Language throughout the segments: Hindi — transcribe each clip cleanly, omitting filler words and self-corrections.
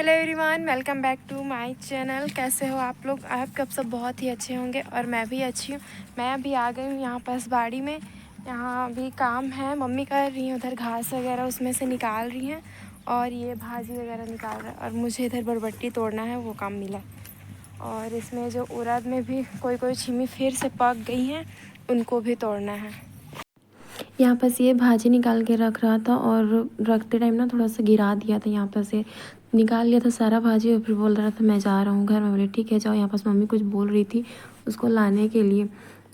Hello everyone, welcome back to my channel. कैसे हो आप लोग? आप सब बहुत ही अच्छे होंगे और मैं भी अच्छी हूँ। मैं अभी आ गई हूँ यहाँ पास बाड़ी में। यहाँ अभी काम है, मम्मी कर रही हैं उधर घास वगैरह उसमें से निकाल रही हैं और ये भाजी वगैरह निकाल रहा है और मुझे इधर बरबट्टी तोड़ना है, वो काम मिला। और इसमें जो उड़द में भी कोई छिमी फिर से पक गई हैं, उनको भी तोड़ना है। यहाँ पर से ये भाजी निकाल के रख रहा था और रखते टाइम ना थोड़ा सा गिरा दिया था। यहाँ पर से निकाल लिया था सारा भाजी और फिर बोल रहा था मैं जा रहा हूँ घर में। बोले ठीक है जाओ। यहाँ पास मम्मी कुछ बोल रही थी उसको लाने के लिए,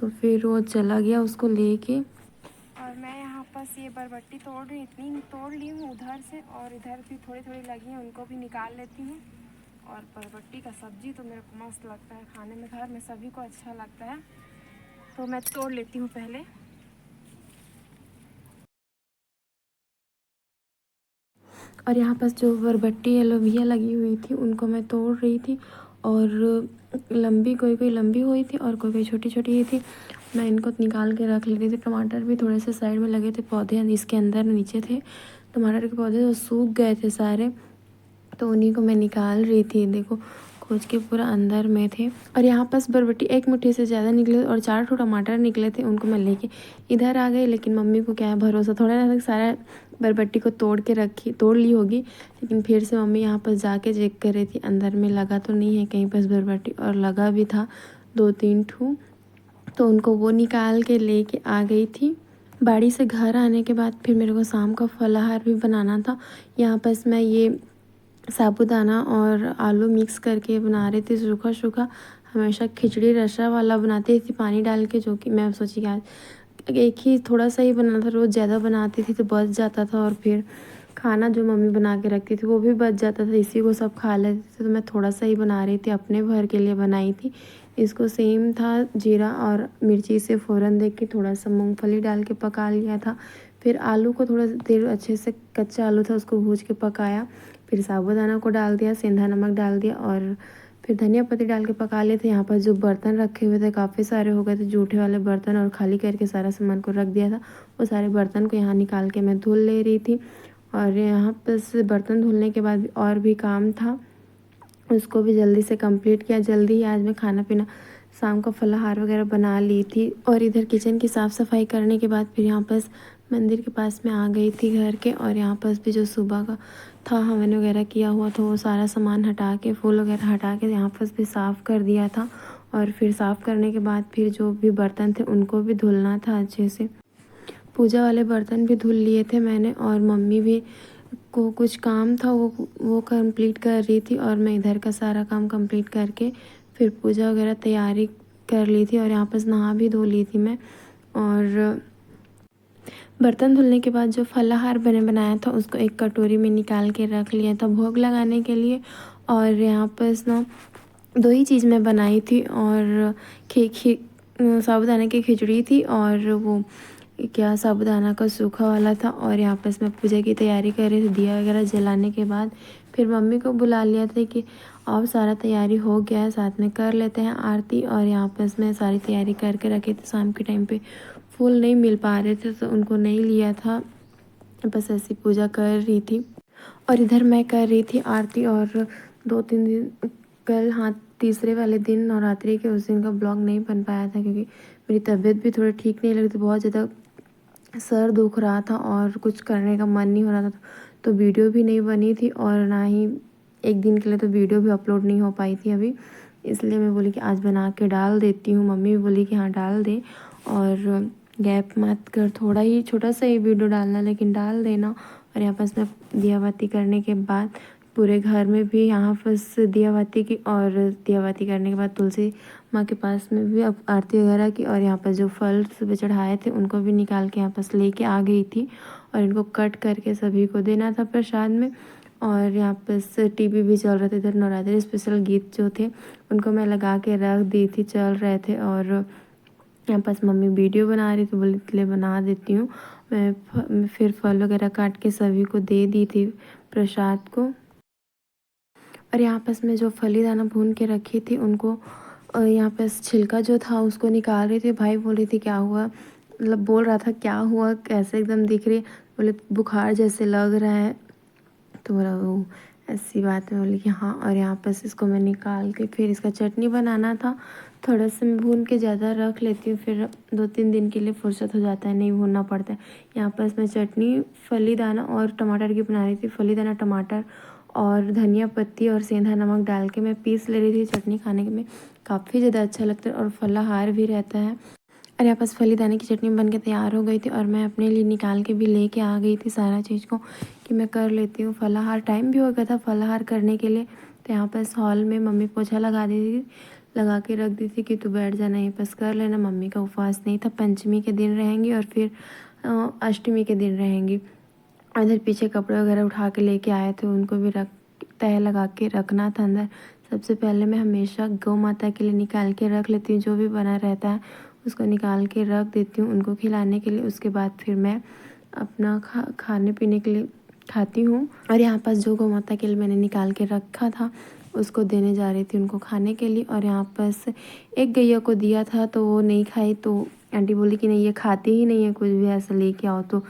तो फिर वो चला गया उसको लेके। और मैं यहाँ पास ये बरबट्टी तोड़ रही, इतनी तोड़ ली हूँ उधर से और इधर भी थोड़ी थोड़ी लगी हैं, उनको भी निकाल लेती हूँ। और बरबट्टी का सब्जी तो मेरे को मस्त लगता है खाने में, घर में सभी को अच्छा लगता है, तो मैं तोड़ लेती हूँ पहले। और यहाँ पास जो बरबट्टी एलोविया लगी हुई थी उनको मैं तोड़ रही थी और लंबी कोई लंबी हुई थी और कोई छोटी छोटी ही थी। मैं इनको निकाल के रख लेती थी। टमाटर भी थोड़े से साइड में लगे थे, पौधे इसके अंदर नीचे थे टमाटर के पौधे, तो सूख गए थे सारे, तो उन्हीं को मैं निकाल रही थी। देखो खोज के पूरा अंदर में थे। और यहाँ पास बरबट्टी एक मुट्ठी से ज़्यादा निकले और 4 ठो टमाटर निकले थे, उनको मैं लेके इधर आ गई। लेकिन मम्मी को क्या है भरोसा, थोड़ा ना सारा बरबट्टी को तोड़ ली होगी। लेकिन फिर से मम्मी यहाँ पर जाके चेक कर रही थी अंदर में लगा तो नहीं है कहीं पास बरबट्टी, और लगा भी था 2-3 ठू, तो उनको वो निकाल के लेके आ गई थी। बाड़ी से घर आने के बाद फिर मेरे को शाम का फलाहार भी बनाना था। यहाँ पास मैं ये साबूदाना और आलू मिक्स करके बना रही थी सूखा सूखा। हमेशा खिचड़ी रसा वाला बनाती थी पानी डाल के, जो कि मैं सोची कि आज एक ही थोड़ा सा ही बनाना था, रोज़ ज़्यादा बनाती थी तो बच जाता था और फिर खाना जो मम्मी बना के रखती थी वो भी बच जाता था, इसी को सब खा लेते थे। तो मैं थोड़ा सा ही बना रही थी, अपने भर के लिए बनाई थी। इसको सेम था, जीरा और मिर्ची से फ़ौरन दे के थोड़ा सा मूंगफली डाल के पका लिया था। फिर आलू को थोड़ा देर अच्छे से, कच्चा आलू था उसको भूज के पकाया। फिर साबूदाना को डाल दिया, सेंधा नमक डाल दिया और फिर धनिया पत्ती डाल के पका लिए थे। यहाँ पर जो बर्तन रखे हुए थे काफ़ी सारे हो गए थे जूठे वाले बर्तन, और खाली करके सारा सामान को रख दिया था। वो सारे बर्तन को यहाँ निकाल के मैं धुल ले रही थी। और यहाँ पर बर्तन धुलने के बाद और भी काम था, उसको भी जल्दी से कंप्लीट किया। जल्दी ही आज मैं खाना पीना शाम का फलाहार वगैरह बना ली थी। और इधर किचन की साफ़ सफाई करने के बाद फिर यहाँ पास मंदिर के पास में आ गई थी घर के। और यहाँ पास भी जो सुबह का था हवन वगैरह किया हुआ था वो सारा सामान हटा के, फूल वगैरह हटा के यहाँ पास भी साफ़ कर दिया था। और फिर साफ़ करने के बाद फिर जो भी बर्तन थे उनको भी धुलना था अच्छे से। पूजा वाले बर्तन भी धुल लिए थे मैंने, और मम्मी भी को कुछ काम था वो कंप्लीट कर रही थी। और मैं इधर का सारा काम कंप्लीट करके फिर पूजा वगैरह तैयारी कर ली थी। और यहाँ पर नहा भी धो ली थी मैं। और बर्तन धुलने के बाद जो फलाहार मैंने बनाया था उसको एक कटोरी में निकाल के रख लिया था भोग लगाने के लिए। और यहाँ पर ना 2 ही चीज़ मैं बनाई थी, और साबूदाना की खिचड़ी थी और वो क्या साबूदाना का सूखा वाला था। और यहाँ पर मैं पूजा की तैयारी कर रही थी। दिया वगैरह जलाने के बाद फिर मम्मी को बुला लिया था कि अब सारा तैयारी हो गया है, साथ में कर लेते हैं आरती। और यहाँ पर मैं सारी तैयारी करके रखी थी। शाम के टाइम पे फूल नहीं मिल पा रहे थे तो उनको नहीं लिया था, बस ऐसी पूजा कर रही थी। और इधर मैं कर रही थी आरती। और 2-3 दिन कल, हाँ, तीसरे वाले दिन नवरात्रि के उस दिन का ब्लॉग नहीं बन पाया था क्योंकि मेरी तबीयत भी थोड़ी ठीक नहीं लग रही थी, बहुत ज़्यादा सर दुख रहा था और कुछ करने का मन नहीं हो रहा था, तो वीडियो भी नहीं बनी थी। और ना ही एक दिन के लिए तो वीडियो भी अपलोड नहीं हो पाई थी अभी, इसलिए मैं बोली कि आज बना के डाल देती हूँ। मम्मी भी बोली कि हाँ डाल दे और गैप मत कर, थोड़ा ही छोटा सा ही वीडियो डालना लेकिन डाल देना। और यहाँ पास मैं दिया बाती करने के बाद पूरे घर में भी यहाँ पास दिया बाती की, और दिया बाती करने के बाद तुलसी माँ के पास में भी अब आरती वगैरह की। और यहाँ पर जो फल सुबह चढ़ाए थे उनको भी निकाल के यहाँ पास लेके आ गई थी और इनको कट करके सभी को देना था प्रसाद में। और यहाँ पास टीवी भी चल रहे थे, इधर नवरात्रि स्पेशल गीत जो थे उनको मैं लगा के रख दी थी, चल रहे थे। और यहाँ पास मम्मी वीडियो बना रही थी, बोली के लिए बना देती हूँ मैं फिर फल वगैरह काट के सभी को दे दी थी प्रसाद को। और यहाँ पास मैं जो फली दाना भून के रखी थी उनको यहाँ पास छिलका जो था उसको निकाल रही थी। भाई बोल रही थी क्या हुआ, मतलब बोल रहा था क्या हुआ, कैसे एकदम दिख रही, बोले बुखार जैसे लग रहा है। तो बोला वो ऐसी बात में बोली कि हाँ। और यहाँ पर इसको मैं निकाल के फिर इसका चटनी बनाना था। थोड़ा सा मैं भून के ज़्यादा रख लेती हूँ, फिर 2-3 दिन के लिए फुर्सत हो जाता है, नहीं भूनना पड़ता है। यहाँ पर मैं चटनी फली दाना और टमाटर की बना रही थी। फली दाना, टमाटर और धनिया पत्ती और सेंधा नमक डाल के मैं पीस ले रही थी। चटनी खाने में काफ़ी ज़्यादा अच्छा लगता है और फलाहार भी रहता है। और यहाँ पास फली दाने की चटनी बन के तैयार हो गई थी और मैं अपने लिए निकाल के भी लेके आ गई थी सारा चीज़ को कि मैं कर लेती हूँ फलाहार। टाइम भी हो गया था फलाहार करने के लिए। तो यहाँ पास हॉल में मम्मी पोछा लगा के रख दी थी कि तू बैठ जाना यहीं पास कर लेना। मम्मी का उपवास नहीं था, पंचमी के दिन रहेंगी और फिर अष्टमी के दिन रहेंगी। इधर पीछे कपड़े वगैरह उठा के लेके आए थे, उनको भी रख तह लगा के रखना था अंदर। सबसे पहले मैं हमेशा गौ माता के लिए निकाल के रख लेती हूँ, जो भी बना रहता है उसको निकाल के रख देती हूँ उनको खिलाने के लिए। उसके बाद फिर मैं अपना खाने पीने के लिए खाती हूँ। और यहाँ पास जो गौ माता के लिए मैंने निकाल के रखा था उसको देने जा रही थी उनको खाने के लिए। और यहाँ पास एक गैया को दिया था तो वो नहीं खाई, तो आंटी बोली कि नहीं ये खाती ही नहीं है कुछ भी, ऐसा लेके आओ तो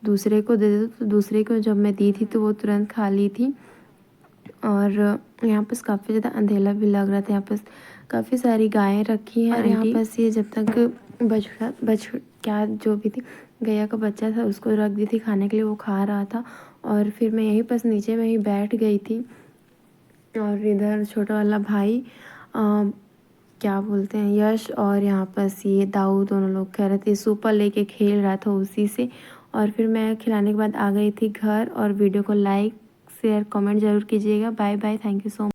दूसरे को दे दो। तो दूसरे को जब मैं दी थी तो वो तुरंत खा ली थी। और यहाँ पास काफ़ी ज़्यादा अंधेला भी लग रहा था। यहाँ पास काफ़ी सारी गायें रखी हैं। और यहाँ पास ये जब तक क्या जो भी थी गैया का बच्चा था उसको रख दी थी खाने के लिए, वो खा रहा था। और फिर मैं यहीं पास नीचे में ही बैठ गई थी। और इधर छोटा वाला भाई क्या बोलते हैं यश और यहाँ पास ये दाऊ दोनों लोग कह रहे थे सुपर लेके खेल रहा था उसी से। और फिर मैं खिलाने के बाद आ गई थी घर। और वीडियो को लाइक शेयर कमेंट ज़रूर कीजिएगा। Bye bye, thank you so much.